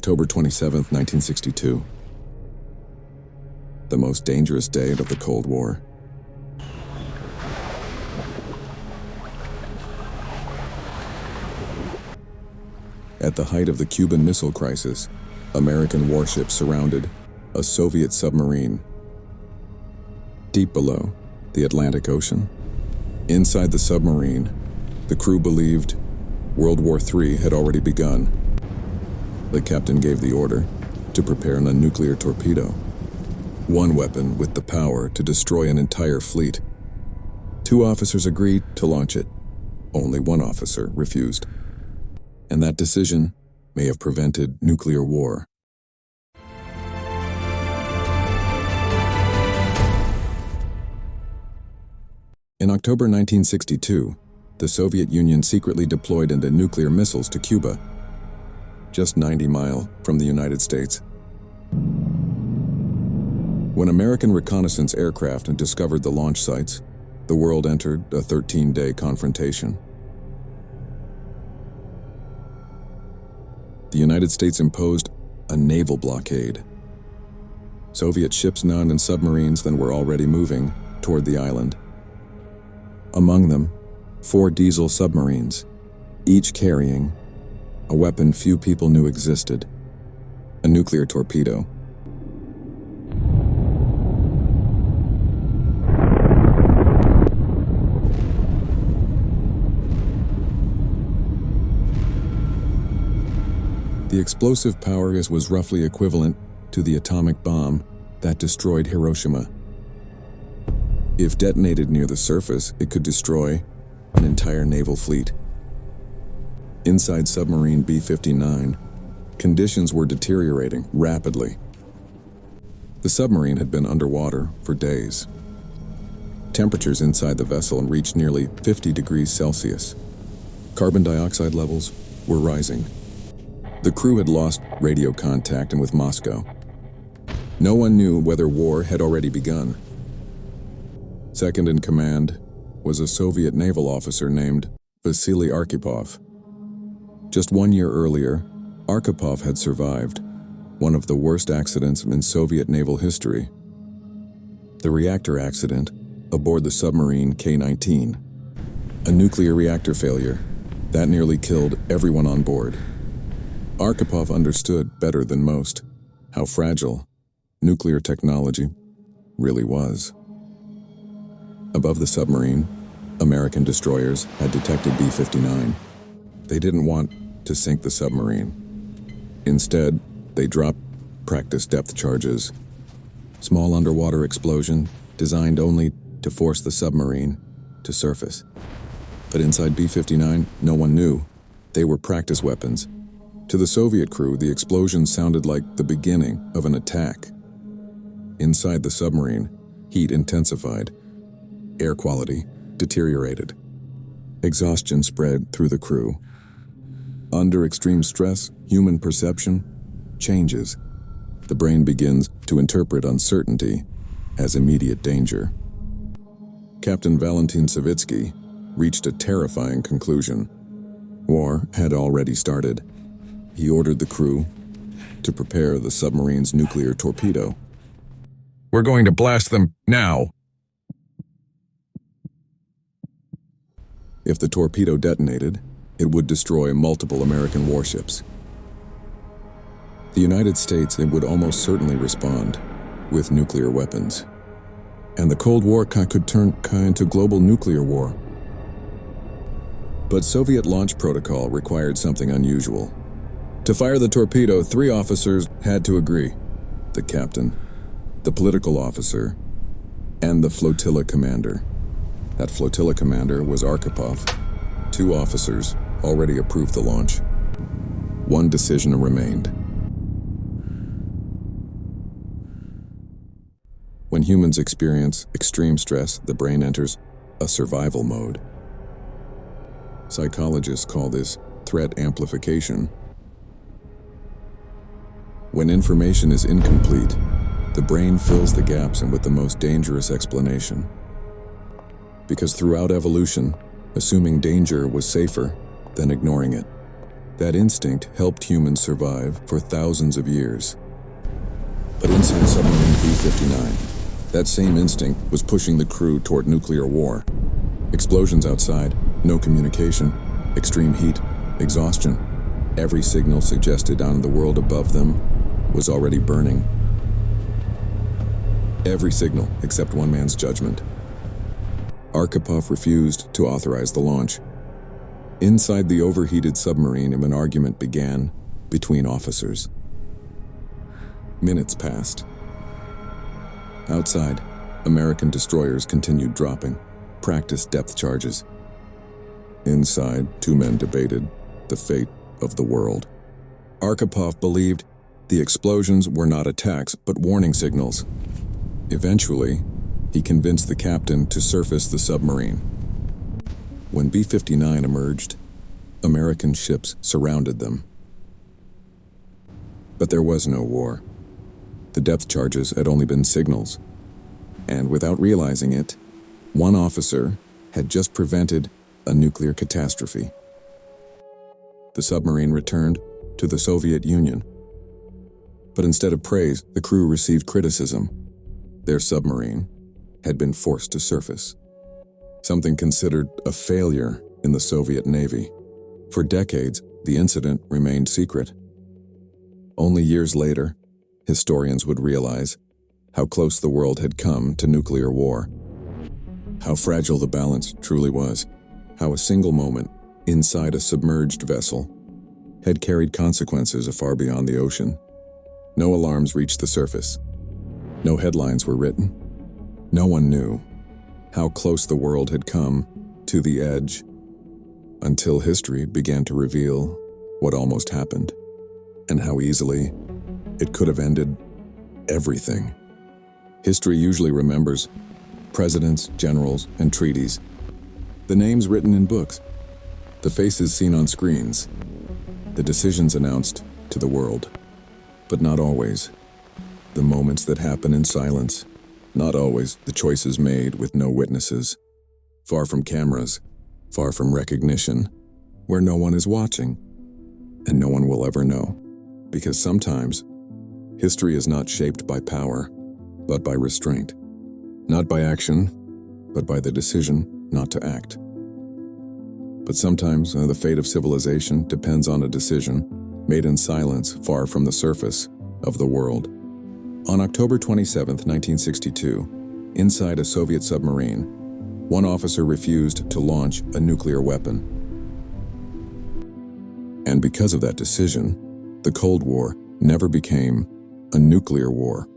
October 27, 1962. The most dangerous day of the Cold War. At the height of the Cuban Missile Crisis, American warships surrounded a Soviet submarine. Deep below the Atlantic Ocean, inside the submarine, the crew believed World War III had already begun. The captain gave the order to prepare a nuclear torpedo, one weapon with the power to destroy an entire fleet. 2 officers agreed to launch it. Only 1 officer refused. And that decision may have prevented nuclear war. In October 1962, the Soviet Union secretly deployed into nuclear missiles to Cuba, just 90 miles from the United States. When American reconnaissance aircraft discovered the launch sites, the world entered a 13-day confrontation. The United States imposed a naval blockade. Soviet ships, none, and submarines then were already moving toward the island. Among them, 4 diesel submarines, each carrying a weapon few people knew existed: a nuclear torpedo. The explosive power was roughly equivalent to the atomic bomb that destroyed Hiroshima. If detonated near the surface, it could destroy an entire naval fleet. Inside submarine B-59, conditions were deteriorating rapidly. The submarine had been underwater for days. Temperatures inside the vessel reached nearly 50 degrees Celsius. Carbon dioxide levels were rising. The crew had lost radio contact with Moscow. No one knew whether war had already begun. Second in command was a Soviet naval officer named Vasili Arkhipov. Just 1 year earlier, Arkhipov had survived one of the worst accidents in Soviet naval history: the reactor accident aboard the submarine K-19, a nuclear reactor failure that nearly killed everyone on board. Arkhipov understood better than most how fragile nuclear technology really was. Above the submarine, American destroyers had detected B-59. They didn't want to sink the submarine. Instead, they dropped practice depth charges, small underwater explosion designed only to force the submarine to surface. But inside B-59, no one knew they were practice weapons. To the Soviet crew, the explosion sounded like the beginning of an attack. Inside the submarine, heat intensified. Air quality deteriorated. Exhaustion spread through the crew. Under extreme stress, human perception changes. The brain begins to interpret uncertainty as immediate danger. Captain Valentin Savitsky reached a terrifying conclusion. War had already started. He ordered the crew to prepare the submarine's nuclear torpedo. "We're going to blast them now." If the torpedo detonated, it would destroy multiple American warships. The United States would almost certainly respond with nuclear weapons. And the Cold War could turn into global nuclear war. But Soviet launch protocol required something unusual. To fire the torpedo, 3 officers had to agree: the captain, the political officer, and the flotilla commander. That flotilla commander was Arkhipov. 2 officers already approved the launch. 1 decision remained. When humans experience extreme stress, the brain enters a survival mode. Psychologists call this threat amplification. When information is incomplete, the brain fills the gaps with the most dangerous explanation. Because throughout evolution, assuming danger was safer than ignoring it. That instinct helped humans survive for thousands of years. But inside submarine B-59, that same instinct was pushing the crew toward nuclear war. Explosions outside, no communication, extreme heat, exhaustion. Every signal suggested on the world above them was already burning. Every signal except one man's judgment. Arkhipov refused to authorize the launch. Inside the overheated submarine, an argument began between officers. Minutes passed. Outside, American destroyers continued dropping, practice depth charges. Inside, two men debated the fate of the world. Arkhipov believed the explosions were not attacks, but warning signals. Eventually, he convinced the captain to surface the submarine. When B-59 emerged, American ships surrounded them. But there was no war. The depth charges had only been signals. And without realizing it, one officer had just prevented a nuclear catastrophe. The submarine returned to the Soviet Union. But instead of praise, the crew received criticism. Their submarine had been forced to surface, something considered a failure in the Soviet Navy. For decades, the incident remained secret. Only years later, historians would realize how close the world had come to nuclear war, how fragile the balance truly was, how a single moment inside a submerged vessel had carried consequences far beyond the ocean. No alarms reached the surface. No headlines were written. No one knew how close the world had come to the edge until history began to reveal what almost happened and how easily it could have ended everything. History usually remembers presidents, generals, and treaties, the names written in books, the faces seen on screens, the decisions announced to the world. But not always. The moments that happen in silence. Not always the choices made with no witnesses. Far from cameras, far from recognition, where no one is watching, and no one will ever know. Because sometimes, history is not shaped by power, but by restraint. Not by action, but by the decision not to act. But sometimes the fate of civilization depends on a decision made in silence far from the surface of the world. On October 27, 1962, inside a Soviet submarine, one officer refused to launch a nuclear weapon. And because of that decision, the Cold War never became a nuclear war.